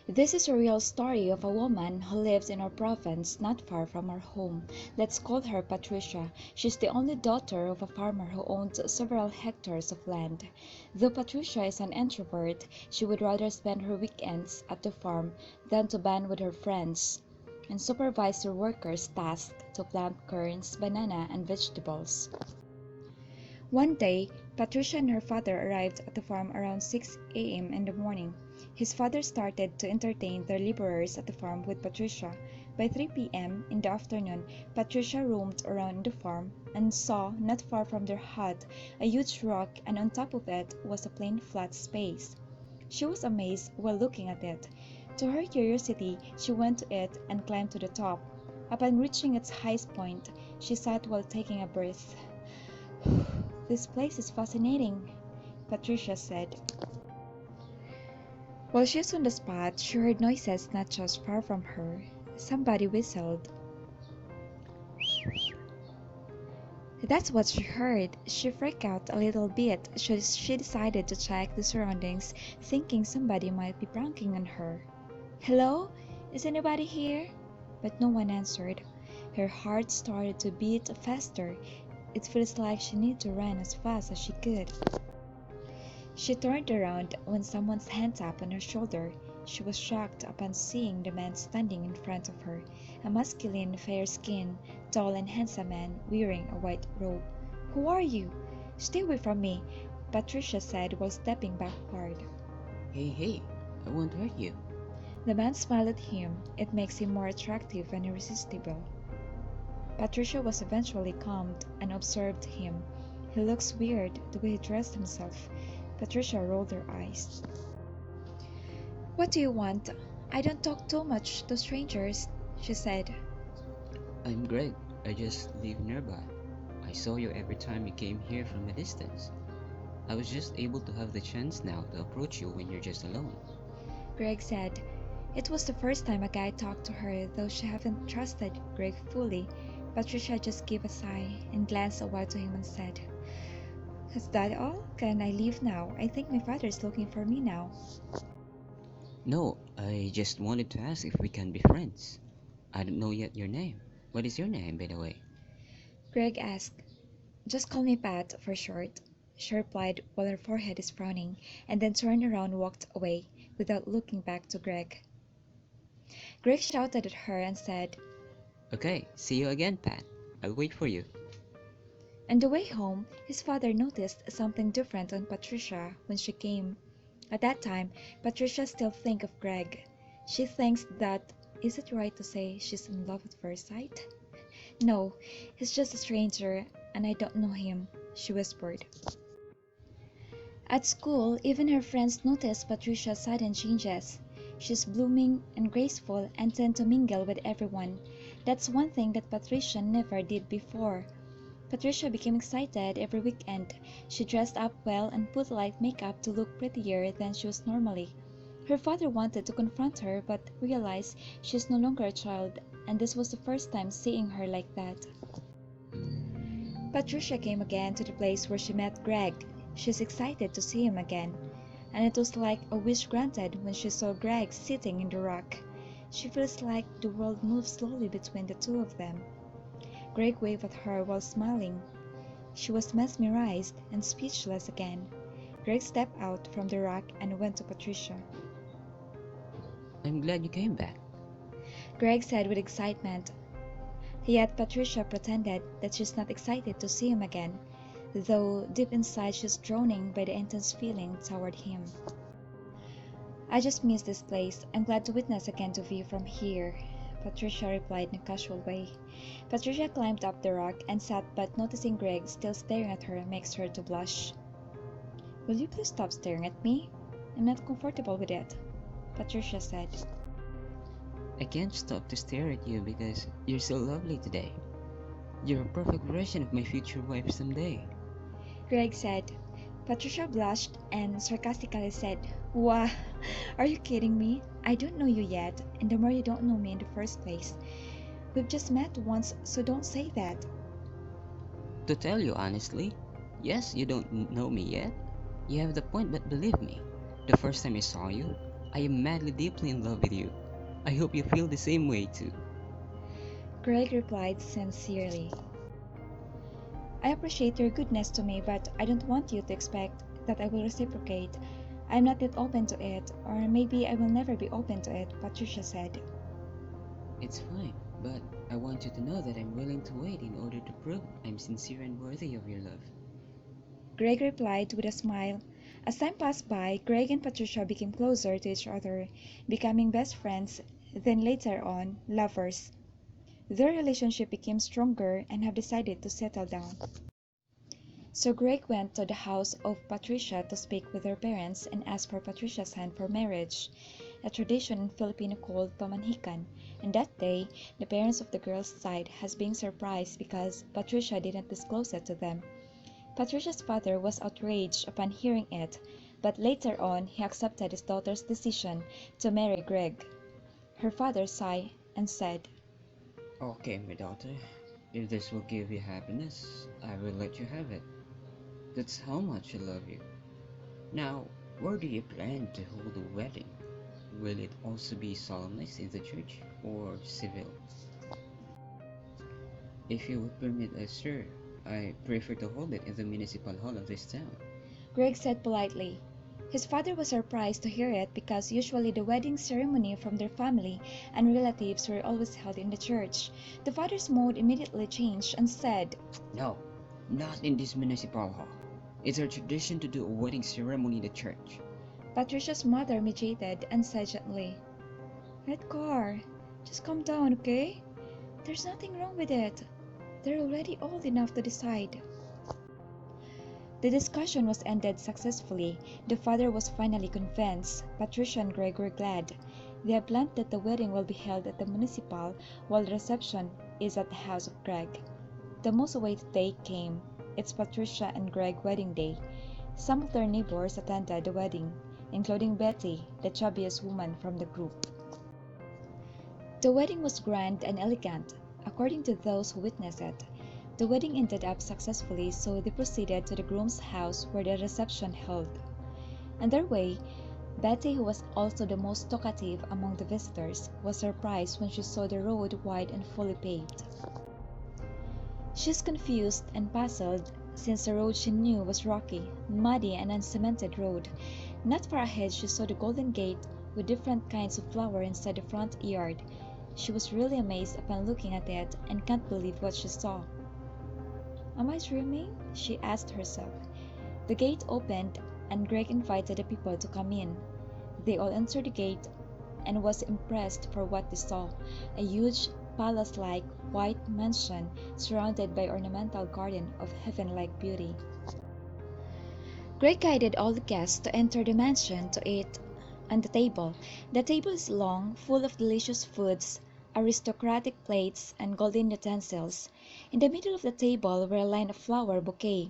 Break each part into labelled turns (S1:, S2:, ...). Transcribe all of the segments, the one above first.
S1: This is a real story of a woman who lives in our province not far from our home. Let's call her Patricia. She's the only daughter of a farmer who owns several hectares of land. Though Patricia is an introvert, she would rather spend her weekends at the farm than to band with her friends and supervise her workers tasked to plant currants, banana, and vegetables. One day, Patricia and her father arrived at the farm around 6 a.m. in the morning. His father started to entertain the laborers at the farm with Patricia. By 3 p.m. in the afternoon, Patricia roamed around the farm and saw, not far from their hut, a huge rock, and on top of it was a plain flat space. She was amazed while looking at it. To her curiosity, she went to it and climbed to the top. Upon reaching its highest point, she sat while taking a breath. "This place is fascinating," Patricia said. While she was on the spot, she heard noises not just far from her. Somebody whistled. That's what she heard. She freaked out a little bit. She decided to check the surroundings, thinking somebody might be pranking on her. "Hello? Is anybody here?" But no one answered. Her heart started to beat faster. It feels like she needed to run as fast as she could. She turned around when someone's hand tapped on her shoulder. She was shocked upon seeing the man standing in front of her, a masculine, fair-skinned, tall and handsome man wearing a white robe. "Who are you? Stay away from me," Patricia said while stepping backward.
S2: Hey, hey, I won't hurt you.
S1: The man smiled at him. It makes him more attractive and irresistible. Patricia was eventually calmed and observed him. He looks weird, the way he dressed himself. Patricia rolled her eyes. "What do you want? I don't talk too much to strangers," she said.
S2: I'm Greg. I just live nearby. I saw you every time you came here from a distance. I was just able to have the chance now to approach you when you're just alone.
S1: Greg said. It was the first time a guy talked to her, though she hadn't trusted Greg fully. Patricia just gave a sigh and glanced a while to him and said, "Is that all? Can I leave now? I think my father is looking for me now."
S2: No, I just wanted to ask if we can be friends. I don't know yet your name. What is your name, by the way?
S1: Greg asked. "Just call me Pat for short," she replied while her forehead is frowning, and then turned around and walked away without looking back to Greg. Greg shouted at her and said,
S2: Okay, see you again, Pat. I'll wait for you.
S1: On the way home, his father noticed something different on Patricia when she came. At that time, Patricia still thinks of Greg. She thinks that, is it right to say she's in love at first sight? "No, he's just a stranger, and I don't know him," she whispered. At school, even her friends notice Patricia's sudden changes. She's blooming and graceful and tends to mingle with everyone. That's one thing that Patricia never did before. Patricia became excited every weekend. She dressed up well and put light makeup to look prettier than she was normally. Her father wanted to confront her but realized she's no longer a child, and this was the first time seeing her like that. Patricia came again to the place where she met Greg. She's excited to see him again, and it was like a wish granted when she saw Greg sitting in the rock. She feels like the world moved slowly between the two of them. Greg waved at her while smiling. She was mesmerized and speechless again. Greg stepped out from the rock and went to Patricia.
S2: I'm glad you came back.
S1: Greg said with excitement. Yet Patricia pretended that she's not excited to see him again, though deep inside she's droning by the intense feeling toward him. "I just miss this place. I'm glad to witness again to view from here," Patricia replied in a casual way. Patricia climbed up the rock and sat, but noticing Greg still staring at her makes her to blush. "Will you please stop staring at me? I'm not comfortable with it," Patricia said.
S2: I can't stop to stare at you because you're so lovely today. You're a perfect version of my future wife someday.
S1: Greg said. Patricia blushed and sarcastically said, "Wah, are you kidding me? I don't know you yet, and the more you don't know me in the first place. We've just met once, so don't say that."
S2: To tell you honestly, yes, you don't know me yet. You have the point, but believe me, the first time I saw you, I am madly deeply in love with you. I hope you feel the same way too.
S1: Greg replied sincerely. I appreciate your goodness to me, but I don't want you to expect that I will reciprocate. I'm not yet open to it, or maybe I will never be open to it, Patricia said.
S2: It's fine, but I want you to know that I'm willing to wait in order to prove I'm sincere and worthy of your love.
S1: Greg replied with a smile. As time passed by, Greg and Patricia became closer to each other, becoming best friends, then later on, lovers. Their relationship became stronger and have decided to settle down. So Greg went to the house of Patricia to speak with her parents and ask for Patricia's hand for marriage, a tradition in Filipino called pamanhikan, and that day the parents of the girl's side has been surprised because Patricia didn't disclose it to them. Patricia's father was outraged upon hearing it, but later on he accepted his daughter's decision to marry Greg. Her father sighed and said,
S2: Okay, my daughter. If this will give you happiness, I will let you have it. That's how much I love you. Now, where do you plan to hold the wedding? Will it also be solemnized in the church or civil? If you would permit us, sir, I prefer to hold it in the municipal hall of this town.
S1: Greg said politely. His father was surprised to hear it because usually the wedding ceremony from their family and relatives were always held in the church. The father's mood immediately changed and said,
S2: No, not in this municipal hall. It's our tradition to do a wedding ceremony in the church.
S1: Patricia's mother meditated and said gently, Redcar, just calm down, okay? There's nothing wrong with it. They're already old enough to decide. The discussion was ended successfully. The father was finally convinced. Patricia and Greg were glad. They have planned that the wedding will be held at the municipal while the reception is at the house of Greg. The most awaited day came. It's Patricia and Greg wedding day. Some of their neighbors attended the wedding, including Betty, the chubbiest woman from the group. The wedding was grand and elegant, according to those who witnessed it. The wedding ended up successfully, so they proceeded to the groom's house where the reception held. On their way, Betty, who was also the most talkative among the visitors, was surprised when she saw the road wide and fully paved. She's confused and puzzled since the road she knew was rocky, muddy, and uncemented road. Not far ahead she saw the golden gate with different kinds of flower inside the front yard. She was really amazed upon looking at it and can't believe what she saw. Am I dreaming? She asked herself. The gate opened and Greg invited the people to come in. They all entered the gate and was impressed for what they saw, a huge palace-like white mansion surrounded by ornamental garden of heaven-like beauty. Greg guided all the guests to enter the mansion to eat on the table. The table is long, full of delicious foods, aristocratic plates, and golden utensils. In the middle of the table were a line of flower bouquet.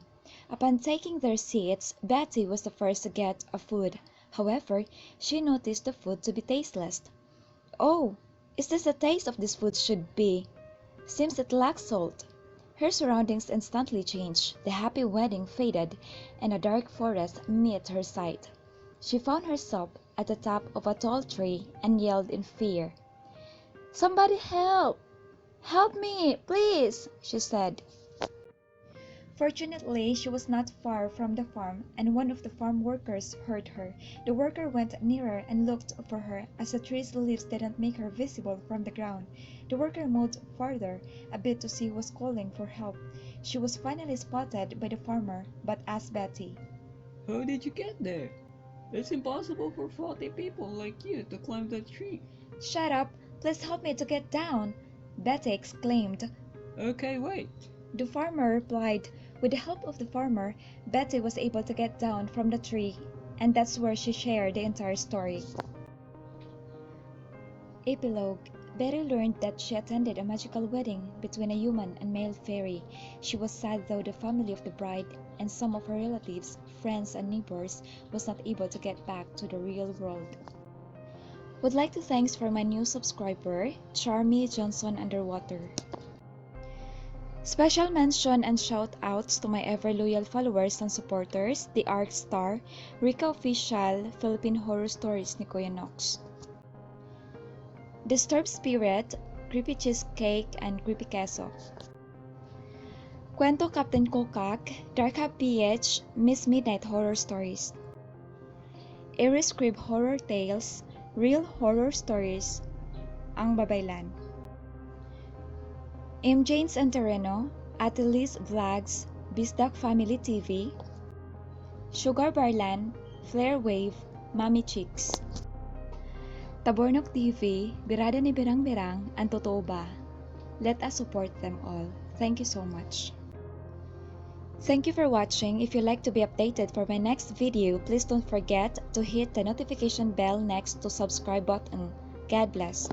S1: Upon taking their seats, Betty was the first to get a food. However, she noticed the food to be tasteless. Oh, is this the taste of this food should be? Seems it lacks salt. Her surroundings instantly changed. The happy wedding faded, and a dark forest met her sight. She found herself at the top of a tall tree and yelled in fear. Somebody help! Help me, please, she said. Fortunately, she was not far from the farm, and one of the farm workers heard her. The worker went nearer and looked for her, as the tree's leaves didn't make her visible from the ground. The worker moved farther a bit to see who was calling for help. She was finally spotted by the farmer, but asked Betty,
S2: How did you get there? It's impossible for 40 people like you to climb that tree.
S1: Shut up! Please help me to get down! Betty exclaimed.
S2: Okay, wait.
S1: The farmer replied. With the help of the farmer, Betty was able to get down from the tree, and that's where she shared the entire story. Epilogue. Betty learned that she attended a magical wedding between a human and male fairy. She was sad though the family of the bride and some of her relatives, friends, and neighbors was not able to get back to the real world. Would like to thanks for my new subscriber, Charmy Johnson Underwater. Special mention and shout outs to my ever loyal followers and supporters, the Arc Star, Rika Official, Philippine Horror Stories ni Kuya Nox. Disturbed Spirit, Creepy Cheesecake, and Creepy Queso. Kwento Captain Kokak, Dark Hub PH, Miss Midnight Horror Stories. Iris Crib Horror Tales, Real Horror Stories, Ang Babaylan. Janes and Terreno, Ate Liz Vlogs, Bisdak Family TV, Sugar Barlan, Flare Wave, Mami Chicks. Tabornok TV, Birada ni Birang Birang, and Totoo Ba? Let us support them all. Thank you so much. Thank you for watching. If you'd like to be updated for my next video, please don't forget to hit the notification bell next to subscribe button. God bless.